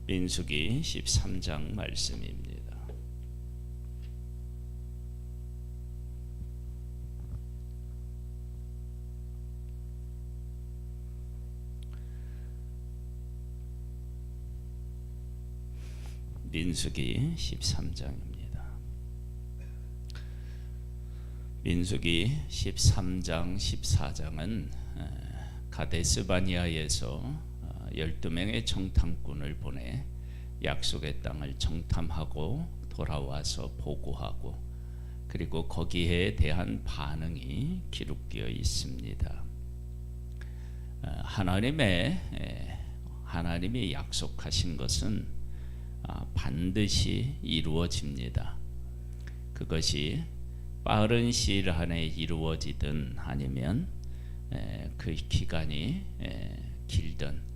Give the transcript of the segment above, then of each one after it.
민수기 13장 말씀입니다. 민수기 13장입니다. 민수기 13장 14장은 가데스 바니아에서 12명의 정탐꾼을 보내 약속의 땅을 정탐하고 돌아와서 보고하고, 그리고 거기에 대한 반응이 기록되어 있습니다. 하나님이 약속하신 것은 반드시 이루어집니다. 그것이 빠른 시일 안에 이루어지든 아니면 그 기간이 길든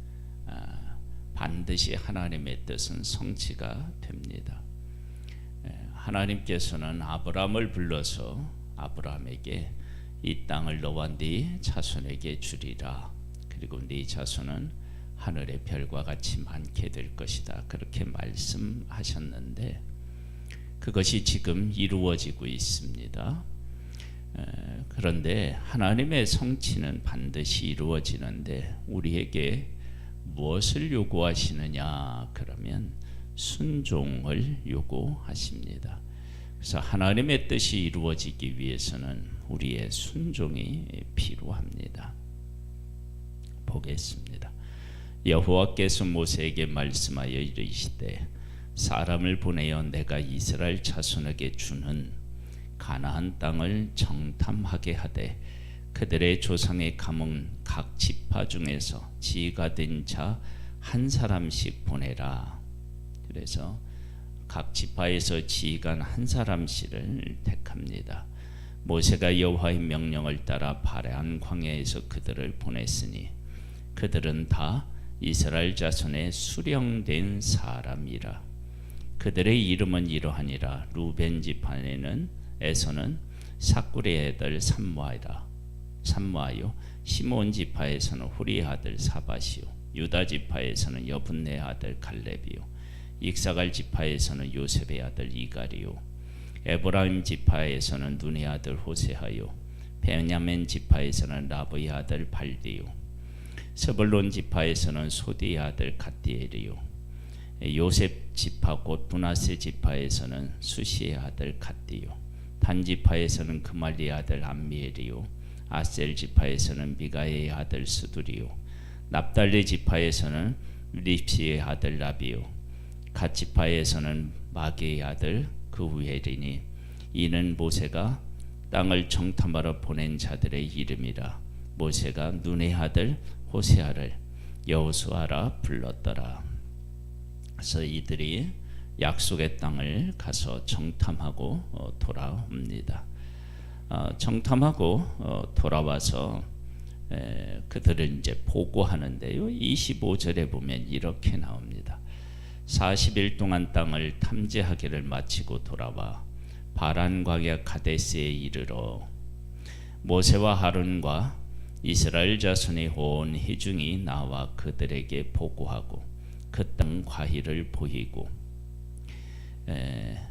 반드시 하나님의 뜻은 성취가 됩니다. 하나님께서는 아브라함을 불러서 아브라함에게 이 땅을 너와 네 자손에게 주리라, 그리고 네 자손은 하늘의 별과 같이 많게 될 것이다, 그렇게 말씀하셨는데 그것이 지금 이루어지고 있습니다. 그런데 하나님의 성취는 반드시 이루어지는데 우리에게 무엇을 요구하시느냐? 그러면 순종을 요구하십니다. 그래서 하나님의 뜻이 이루어지기 위해서는 우리의 순종이 필요합니다. 보겠습니다. 여호와께서 모세에게 말씀하여 이르시되 사람을 보내어 내가 이스라엘 자손에게 주는 가나안 땅을 정탐하게 하되 그들의 조상의 가문 각 지파 중에서 지가 된 자 한 사람씩 보내라. 그래서 각 지파에서 지휘관 한 사람씩을 택합니다. 모세가 여호와의 명령을 따라 바레안 광야에서 그들을 보냈으니 그들은 다 이스라엘 자손의 수령된 사람이라. 그들의 이름은 이러하니라. 루벤 지파에는 에서는 사꾸리의 아들 삼무아요. 시몬 지파에서는 후리의 아들 사밧이요. 유다 지파에서는 여분네 아들 갈렙이요. 익사갈 지파에서는 요셉의 아들 이갈이요. 에브라임 지파에서는 눈의 아들 호세하요. 베냐민 지파에서는 라브의 아들 발디요. 스불론 지파에서는 소디의 아들 갓디엘이요. 요셉 지파 곧 므낫세 지파에서는 수시의 아들 갓디요. 단 지파에서는 그말리의 아들 암미엘이요. 아셀 지파에서는 미가의 아들 스두리요. 납달리 지파에서는 립시의 아들 라비요. 갓 지파에서는 마게의 아들 그후엘이니 이는 모세가 땅을 정탐하러 보낸 자들의 이름이라. 모세가 눈의 아들 호세아를 여호수아라 불렀더라. 그래서 이들이 약속의 땅을 가서 정탐하고 돌아옵니다. 정탐하고 돌아와서 그들을 이제 보고하는데요. 25절에 보면 이렇게 나옵니다. 40일 동안 땅을 탐지하기를 마치고 돌아와 바란 광야 가데스에 이르러 모세와 아론과 이스라엘 자손의 온 회중이 나와 그들에게 보고하고 그 땅 과일을 보이고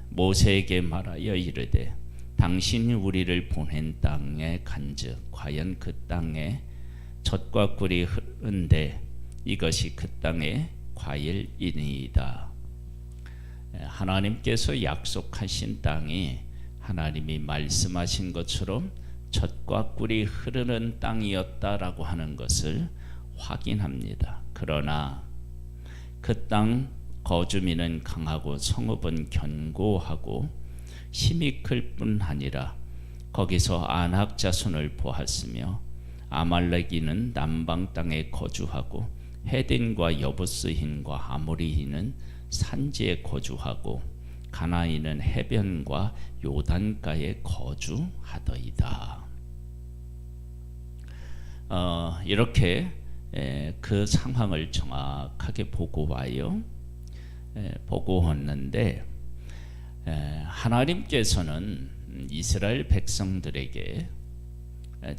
모세에게 말하여 이르되 당신이 우리를 보낸 땅에 간즉 과연 그 땅에 젖과 꿀이 흐른데 이것이 그 땅의 과일이니이다. 하나님께서 약속하신 땅이 하나님이 말씀하신 것처럼 젖과 꿀이 흐르는 땅이었다라고 하는 것을 확인합니다. 그러나 그 땅 거주민은 강하고 성읍은 견고하고 힘이 클 뿐 아니라 거기서 아낙 자손을 보았으며 아말렉인은 남방 땅에 거주하고 헤딘과 여부스인과 아모리인은 산지에 거주하고 가나인은 해변과 요단가에 거주하더이다. 이렇게 그 상황을 정확하게 보고 와요. 보고 왔는데 하나님께서는 이스라엘 백성들에게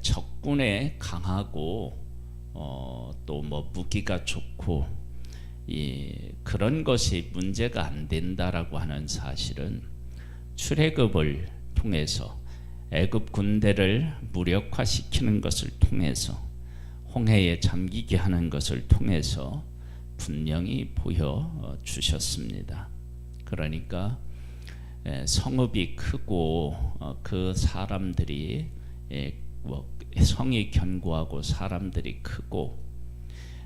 적군에 강하고 또 뭐 무기가 좋고 그런 것이 문제가 안 된다라고 하는 사실은 출애굽을 통해서 애굽 군대를 무력화시키는 것을 통해서 홍해에 잠기게 하는 것을 통해서 분명히 보여주셨습니다. 그러니까 성읍이 크고 그 사람들이 성이 견고하고 사람들이 크고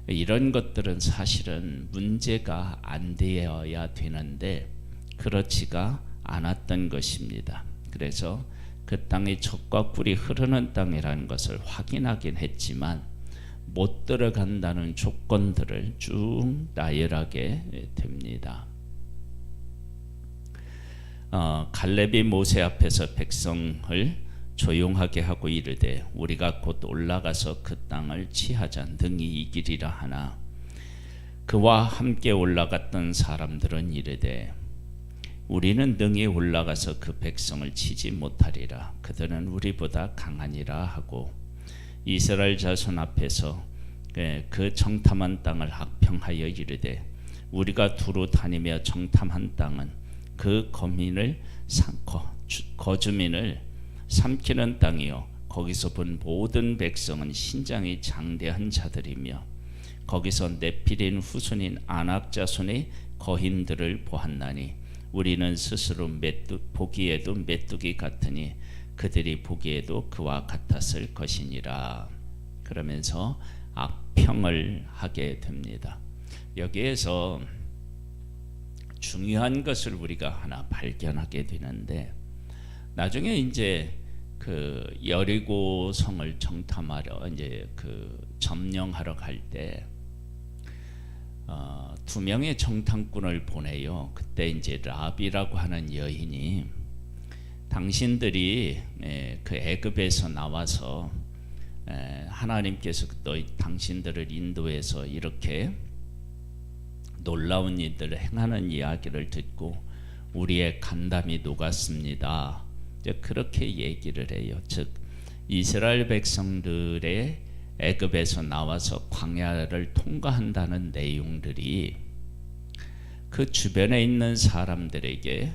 이런 것들은 사실은 문제가 안 되어야 되는데 그렇지가 않았던 것입니다. 그래서 그 땅이 젖과 꿀이 흐르는 땅이라는 것을 확인하긴 했지만 못 들어간다는 조건들을 쭉 나열하게 됩니다. 갈렙이 모세 앞에서 백성을 조용하게 하고 이르되 우리가 곧 올라가서 그 땅을 치하자 능히 이기리라 하나 그와 함께 올라갔던 사람들은 이르되 우리는 능히 올라가서 그 백성을 치지 못하리라 그들은 우리보다 강하니라 하고 이스라엘 자손 앞에서 그 정탐한 땅을 학평하여 이르되 우리가 두루 다니며 정탐한 땅은 그 거주민을 삼키는 땅이요 거기서 본 모든 백성은 신장이 장대한 자들이며 거기서 네필인 후손인 아낙 자손의 거인들을 보았나니 우리는 스스로 보기에도 메뚜기 같으니 그들이 보기에도 그와 같았을 것이니라. 그러면서 악평을 하게 됩니다. 여기에서 중요한 것을 우리가 하나 발견하게 되는데 나중에 이제 그 여리고 성을 정탐하러 이제 그 점령하러 갈 때 두 명의 정탐꾼을 보내요. 그때 이제 라비라고 하는 여인이 당신들이 그 애굽에서 나와서 하나님께서 또 당신들을 인도해서 이렇게 놀라운 일들을 행하는 이야기를 듣고 우리의 간담이 녹았습니다. 그렇게 얘기를 해요. 즉 이스라엘 백성들의 애굽에서 나와서 광야를 통과한다는 내용들이 그 주변에 있는 사람들에게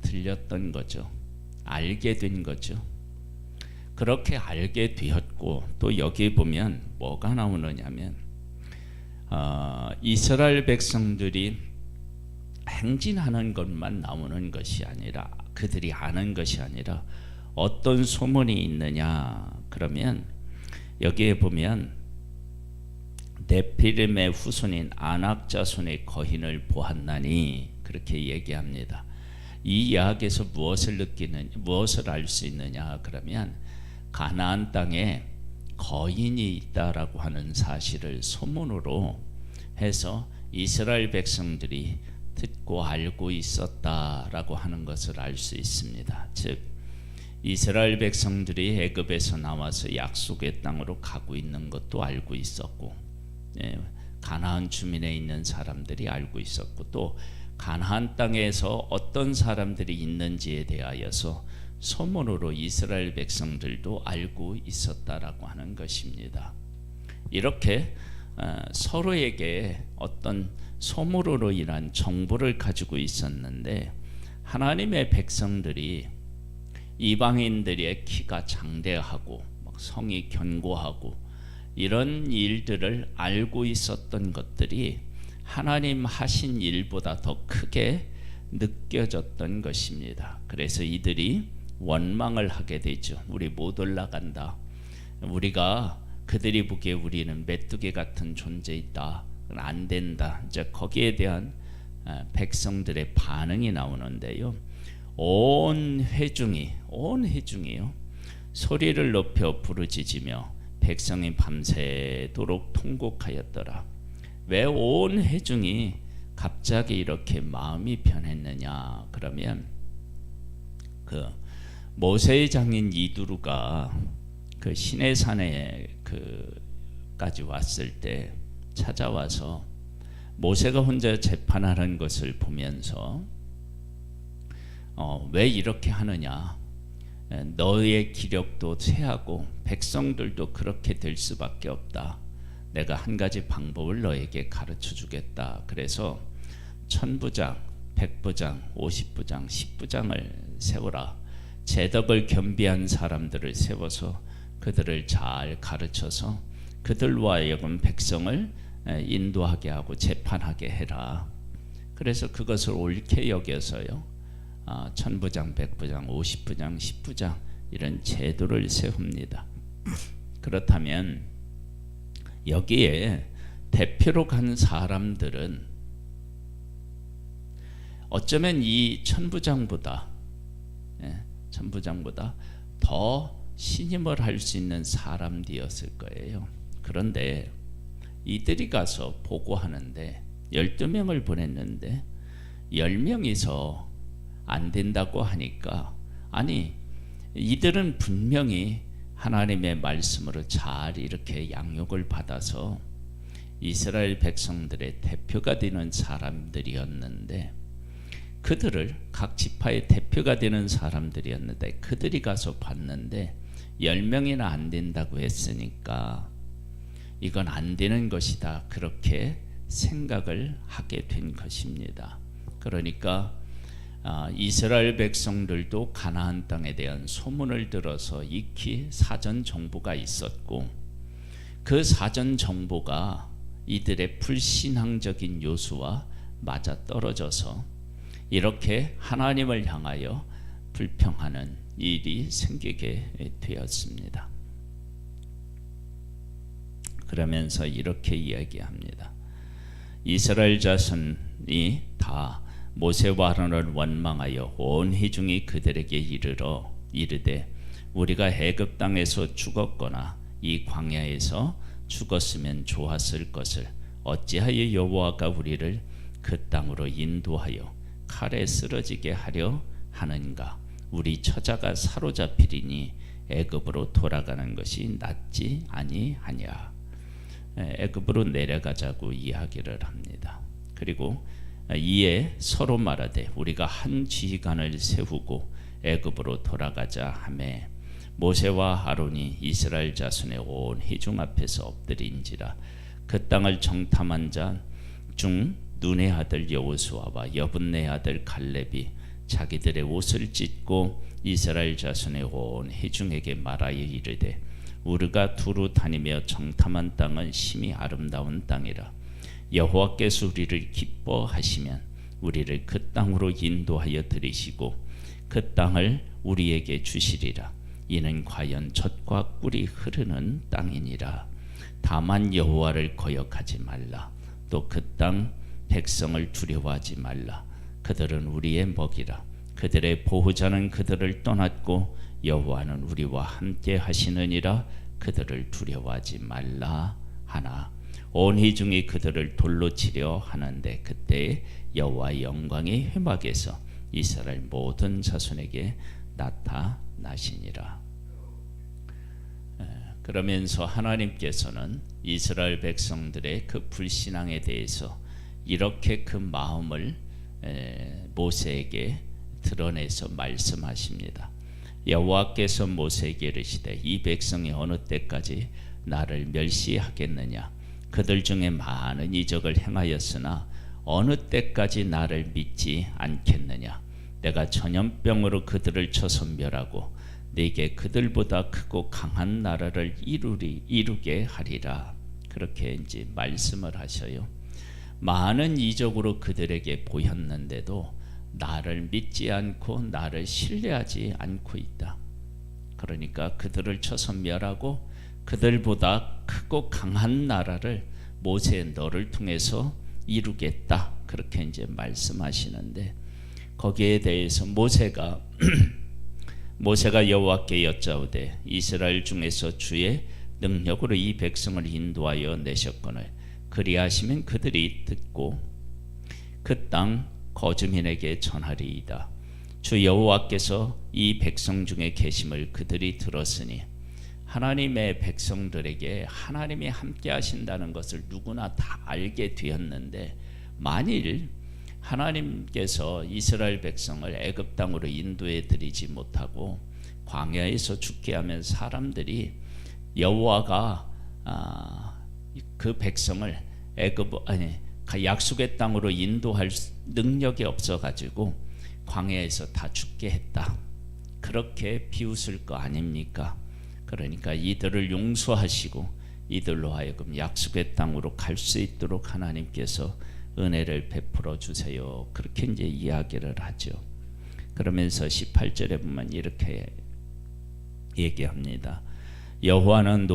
들렸던 거죠. 알게 된 거죠. 그렇게 알게 되었고 또 여기 보면 뭐가 나오느냐면 이스라엘 백성들이 행진하는 것만 나오는 것이 아니라 그들이 아는 것이 아니라 어떤 소문이 있느냐 그러면 여기에 보면 네피림의 후손인 아낙 자손의 거인을 보았나니 그렇게 얘기합니다. 이 이야기에서 무엇을 알 수 있느냐 그러면 가나안 땅에 거인이 있다라고 하는 사실을 소문으로 해서 이스라엘 백성들이 듣고 알고 있었다라고 하는 것을 알 수 있습니다. 즉 이스라엘 백성들이 애굽에서 나와서 약속의 땅으로 가고 있는 것도 알고 있었고 가나안 주민에 있는 사람들이 알고 있었고 또 가나안 땅에서 어떤 사람들이 있는지에 대하여서 소문으로 이스라엘 백성들도 알고 있었다라고 하는 것입니다. 이렇게 서로에게 어떤 소문으로 인한 정보를 가지고 있었는데 하나님의 백성들이 이방인들의 키가 장대하고 성이 견고하고 이런 일들을 알고 있었던 것들이 하나님 하신 일보다 더 크게 느껴졌던 것입니다. 그래서 이들이 원망을 하게 되죠. 우리 못 올라간다. 우리가 그들이 보기에 우리는 메뚜기 같은 존재이다. 안 된다. 이제 거기에 대한 백성들의 반응이 나오는데요. 온 회중이요 소리를 높여 부르짖으며 백성이 밤새도록 통곡하였더라. 왜 온 회중이 갑자기 이렇게 마음이 변했느냐 그러면 그 모세의 장인 이두루가 그 시내산에 까지 왔을 때 찾아와서 모세가 혼자 재판하는 것을 보면서 왜 이렇게 하느냐, 너의 기력도 쇠하고 백성들도 그렇게 될 수밖에 없다. 내가 한 가지 방법을 너에게 가르쳐 주겠다. 그래서 천부장, 백부장, 50부장, 10부장을 세우라. 재덕을 겸비한 사람들을 세워서 그들을 잘 가르쳐서 그들로 하여금 백성을 인도하게 하고 재판하게 해라. 그래서 그것을 옳게 여겨서요, 천부장, 백부장, 50부장, 10부장 이런 제도를 세웁니다. 그렇다면 여기에 대표로 간 사람들은 어쩌면 이 천부장보다 더 신임을 할 수 있는 사람들이었을 거예요. 그런데 이들이 가서 보고하는데 12명을 보냈는데 10명이서 안 된다고 하니까, 아니 이들은 분명히 하나님의 말씀으로 잘 이렇게 양육을 받아서 이스라엘 백성들의 대표가 되는 사람들이었는데, 그들을 각 지파의 대표가 되는 사람들이었는데 그들이 가서 봤는데 10명이나 안 된다고 했으니까 이건 안 되는 것이다, 그렇게 생각을 하게 된 것입니다. 그러니까 이스라엘 백성들도 가나안 땅에 대한 소문을 들어서 익히 사전 정보가 있었고, 그 사전 정보가 이들의 불신앙적인 요소와 맞아 떨어져서 이렇게 하나님을 향하여 불평하는 일이 생기게 되었습니다. 그러면서 이렇게 이야기합니다. 이스라엘 자손이 다 모세와 아론을 원망하여 온 회중이 그들에게 이르되 우리가 애굽 땅에서 죽었거나 이 광야에서 죽었으면 좋았을 것을 어찌하여 여호와가 우리를 그 땅으로 인도하여 칼에 쓰러지게 하려 하는가? 우리 처자가 사로잡히리니 애굽으로 돌아가는 것이 낫지 아니하냐? 애굽으로 내려가자고 이야기를 합니다. 그리고 이에 서로 말하되 우리가 한 지휘관을 세우고 애굽으로 돌아가자 하매 모세와 아론이 이스라엘 자손의 온 회중 앞에서 엎드린지라. 그 땅을 정탐한 자 중 눈의 아들 여호수아와 여분네 아들 갈렙이 자기들의 옷을 찢고 이스라엘 자손의 온 회중에게 말하여 이르되 우리가 두루 다니며 정탐한 땅은 심히 아름다운 땅이라. 여호와께서 우리를 기뻐하시면 우리를 그 땅으로 인도하여 들이시고 그 땅을 우리에게 주시리라. 이는 과연 젖과 꿀이 흐르는 땅이니라. 다만 여호와를 거역하지 말라. 또 그 땅 백성을 두려워하지 말라. 그들은 우리의 먹이라. 그들의 보호자는 그들을 떠났고 여호와는 우리와 함께 하시느니라. 그들을 두려워하지 말라 하나. 온 회중이 그들을 돌로 치려 하는데 그때 여호와의 영광이 회막에서 이스라엘 모든 자손에게 나타나시니라. 그러면서 하나님께서는 이스라엘 백성들의 그 불신앙에 대해서 이렇게 그 마음을 모세에게 드러내서 말씀하십니다. 여호와께서 모세에게 이르시되 이 백성이 어느 때까지 나를 멸시하겠느냐? 그들 중에 많은 이적을 행하였으나 어느 때까지 나를 믿지 않겠느냐? 내가 전염병으로 그들을 쳐서 멸하고 네게 그들보다 크고 강한 나라를 이루게 하리라. 그렇게 이제 말씀을 하셔요. 많은 이적으로 그들에게 보였는데도 나를 믿지 않고 나를 신뢰하지 않고 있다. 그러니까 그들을 쳐서 멸하고 그들보다 크고 강한 나라를 모세 너를 통해서 이루겠다. 그렇게 이제 말씀하시는데 거기에 대해서 모세가 여호와께 여짜오되 이스라엘 중에서 주의 능력으로 이 백성을 인도하여 내셨거늘 그리하시면 그들이 듣고 그 땅 거주민에게 전하리이다. 주 여호와께서 이 백성 중에 계심을 그들이 들었으니 하나님의 백성들에게 하나님이 함께 하신다는 것을 누구나 다 알게 되었는데, 만일 하나님께서 이스라엘 백성을 애굽 땅으로 인도해 드리지 못하고 광야에서 죽게 하면 사람들이 여호와가 그 백성을 약속의 땅으로 인도할 능력이 없어가지고 광야에서 다 죽게 했다. 그렇게 비웃을 거 아닙니까? 그러니까 이들을 용서하시고 이들로 하여금 약속의 땅으로 갈 수 있도록 하나님께서 은혜를 베풀어 주세요. 그렇게 이제 이야기를 하죠. 그러면서 18절에 보면 이렇게 얘기합니다. 여호와는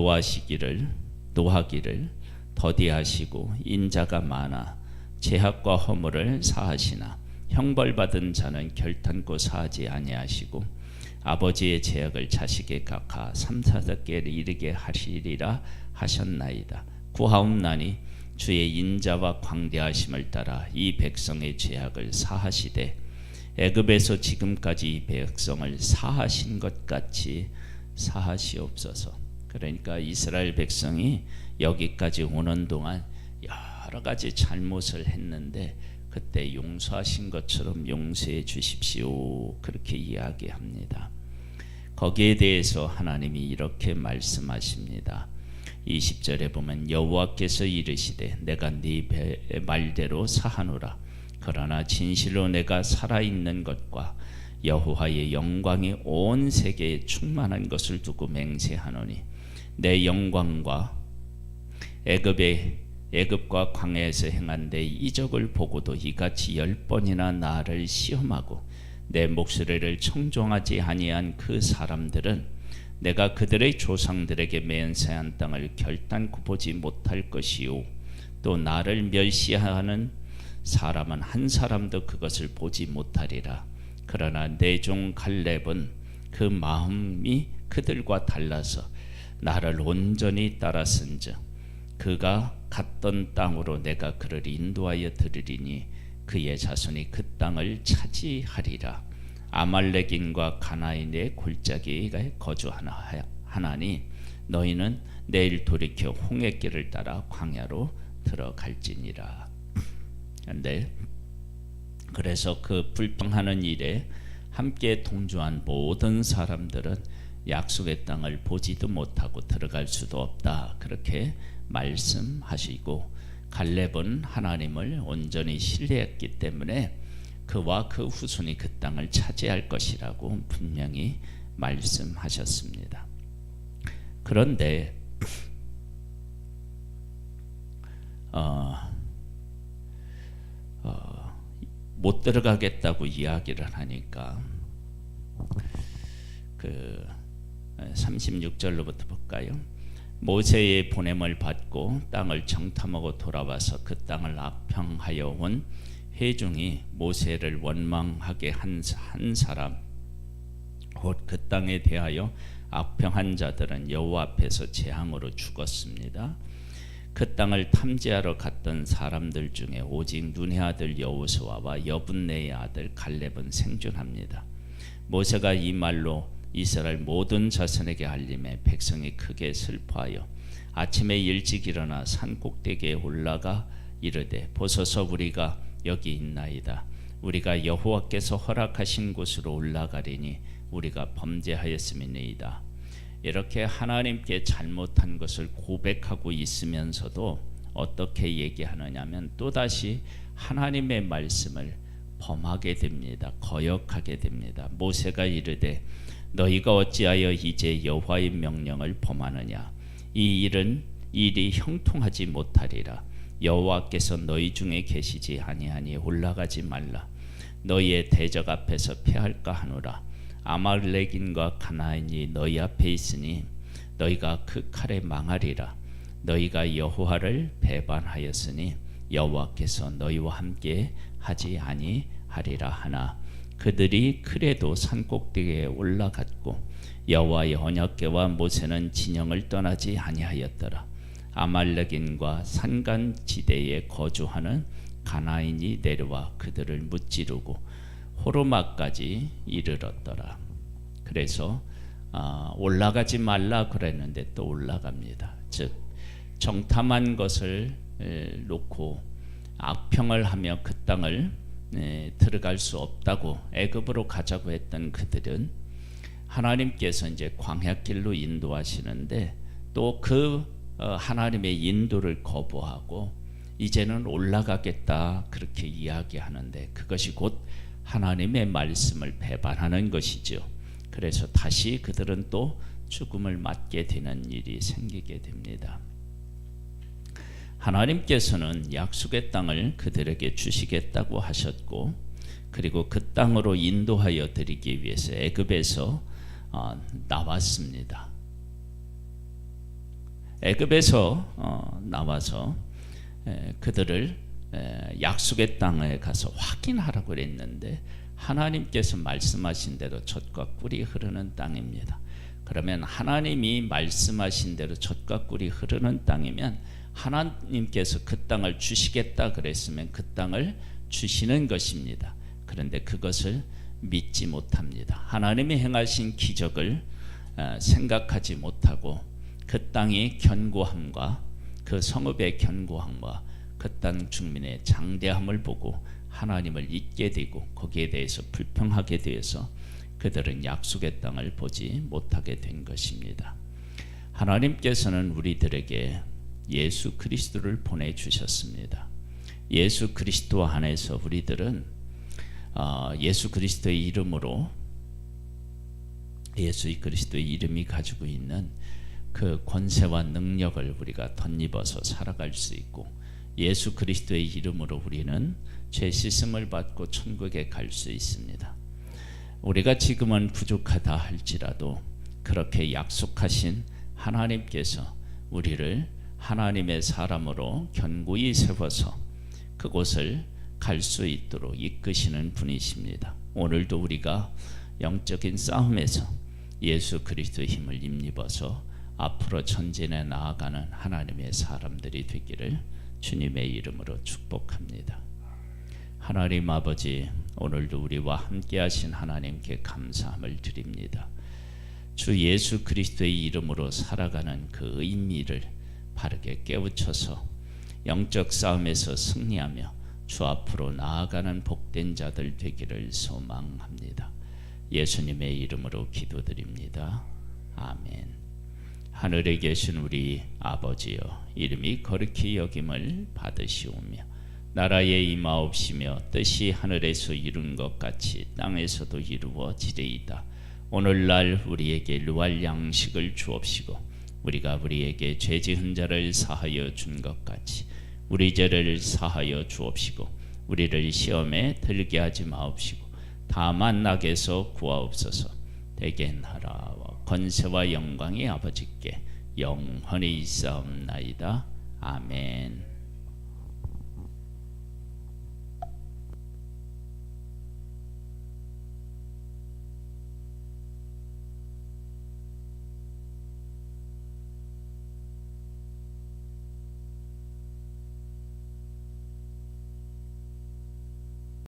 노하기를 더디하시고 인자가 많아 죄악과 허물을 사하시나 형벌받은 자는 결탄코 사하지 아니하시고 아버지의 죄악을 자식에 갚아 3,4개를 이르게 하시리라 하셨나이다. 구하옵나니 주의 인자와 광대하심을 따라 이 백성의 죄악을 사하시되 애굽에서 지금까지 이 백성을 사하신 것 같이 사하시옵소서. 그러니까 이스라엘 백성이 여기까지 오는 동안 여러 가지 잘못을 했는데 그때 용서하신 것처럼 용서해 주십시오. 그렇게 이야기합니다. 거기에 대해서 하나님이 이렇게 말씀하십니다. 20절에 보면 여호와께서 이르시되 내가 네 말대로 사하노라. 그러나 진실로 내가 살아있는 것과 여호와의 영광이 온 세계에 충만한 것을 두고 맹세하노니 내 영광과 애굽과 광야에서 행한 내 이적을 보고도 이같이 10번이나 나를 시험하고 내 목소리를 청종하지 아니한 그 사람들은 내가 그들의 조상들에게 맹세한 땅을 결단코 보지 못할 것이요 또 나를 멸시하는 사람은 한 사람도 그것을 보지 못하리라. 그러나 내 종 갈렙은 그 마음이 그들과 달라서 나를 온전히 따랐은즉 그가 갔던 땅으로 내가 그를 인도하여 들으리니 그의 자손이 그 땅을 차지하리라. 아말렉인과 가나인의 골짜기에 거주하나니 너희는 내일 돌이켜 홍해길을 따라 광야로 들어갈지니라. 그런데 그래서 그 불평하는 일에 함께 동조한 모든 사람들은 약속의 땅을 보지도 못하고 들어갈 수도 없다. 그렇게 말씀하시고 갈렙은 하나님을 온전히 신뢰했기 때문에 그와 그 후손이 그 땅을 차지할 것이라고 분명히 말씀하셨습니다. 그런데 못 들어가겠다고 이야기를 하니까 그 36절로부터 볼까요? 모세의 보냄을 받고 땅을 정탐하고 돌아와서 그 땅을 악평하여 온 회중이 모세를 원망하게 한 사람 곧 그 땅에 대하여 악평한 자들은 여호와 앞에서 재앙으로 죽었습니다. 그 땅을 탐지하러 갔던 사람들 중에 오직 눈의 아들 여호수아와 여분네의 아들 갈렙은 생존합니다. 모세가 이 말로 이스라엘 모든 자손에게 알림해 백성이 크게 슬퍼하여 아침에 일찍 일어나 산 꼭대기에 올라가 이르되 보소서 우리가 여기 있나이다. 우리가 여호와께서 허락하신 곳으로 올라가리니 우리가 범죄하였음이니이다. 이렇게 하나님께 잘못한 것을 고백하고 있으면서도 어떻게 얘기하느냐면 또다시 하나님의 말씀을 범하게 됩니다. 거역하게 됩니다. 모세가 이르되 너희가 어찌하여 이제 여호와의 명령을 범하느냐. 이 일이 형통하지 못하리라. 여호와께서 너희 중에 계시지 아니하니 올라가지 말라. 너희의 대적 앞에서 패할까 하노라. 아말렉인과 가나인이 너희 앞에 있으니 너희가 그 칼에 망하리라. 너희가 여호와를 배반하였으니 여호와께서 너희와 함께 하지 아니하리라 하나 그들이 그래도 산꼭대기에 올라갔고 여호와의 언약궤와 모세는 진영을 떠나지 아니하였더라. 아말렉인과 산간지대에 거주하는 가나인이 내려와 그들을 무찌르고 호르마까지 이르렀더라. 그래서 올라가지 말라 그랬는데 또 올라갑니다. 즉 정탐한 것을 놓고 악평을 하며 그 땅을 들어갈 수 없다고 애굽으로 가자고 했던 그들은 하나님께서 이제 광야길로 인도하시는데 또 그 하나님의 인도를 거부하고 이제는 올라가겠다 그렇게 이야기하는데 그것이 곧 하나님의 말씀을 배반하는 것이죠. 그래서 다시 그들은 또 죽음을 맞게 되는 일이 생기게 됩니다. 하나님께서는 약속의 땅을 그들에게 주시겠다고 하셨고 그리고 그 땅으로 인도하여 드리기 위해서 애굽에서 나왔습니다. 애굽에서 나와서 그들을 약속의 땅에 가서 확인하라고 그랬는데 하나님께서 말씀하신 대로 젖과 꿀이 흐르는 땅입니다. 그러면 하나님이 말씀하신 대로 젖과 꿀이 흐르는 땅이면 하나님께서 그 땅을 주시겠다 그랬으면 그 땅을 주시는 것입니다. 그런데 그것을 믿지 못합니다. 하나님이 행하신 기적을 생각하지 못하고 그 땅의 견고함과 그 성읍의 견고함과 그 땅 주민의 장대함을 보고 하나님을 잊게 되고 거기에 대해서 불평하게 되어서 그들은 약속의 땅을 보지 못하게 된 것입니다. 하나님께서는 우리들에게 예수 그리스도를 보내주셨습니다. 예수 그리스도 안에서 우리들은 예수 그리스도의 이름으로 예수 그리스도의 이름이 가지고 있는 그 권세와 능력을 우리가 덧입어서 살아갈 수 있고 예수 그리스도의 이름으로 우리는 죄 씻음을 받고 천국에 갈 수 있습니다. 우리가 지금은 부족하다 할지라도 그렇게 약속하신 하나님께서 우리를 하나님의 사람으로 견고히 세워서 그곳을 갈 수 있도록 이끄시는 분이십니다. 오늘도 우리가 영적인 싸움에서 예수 그리스도의 힘을 힘입어서 앞으로 전진해 나아가는 하나님의 사람들이 되기를 주님의 이름으로 축복합니다. 하나님 아버지, 오늘도 우리와 함께 하신 하나님께 감사함을 드립니다. 주 예수 그리스도의 이름으로 살아가는 그 의미를 바르게 깨우쳐서 영적 싸움에서 승리하며 주 앞으로 나아가는 복된 자들 되기를 소망합니다. 예수님의 이름으로 기도드립니다. 아멘. 하늘에 계신 우리 아버지여, 이름이 거룩히 여김을 받으시오며 나라에 임하옵시며 뜻이 하늘에서 이룬 것 같이 땅에서도 이루어지리이다. 오늘날 우리에게 일용할 양식을 주옵시고 우리가 우리에게 죄 지은 자를 사하여 준 것 같이 우리 죄를 사하여 주옵시고 우리를 시험에 들게 하지 마옵시고 다만 악에서 구하옵소서. 대개 나라와 권세와 영광이 아버지께 영원히 있사옵나이다. 아멘.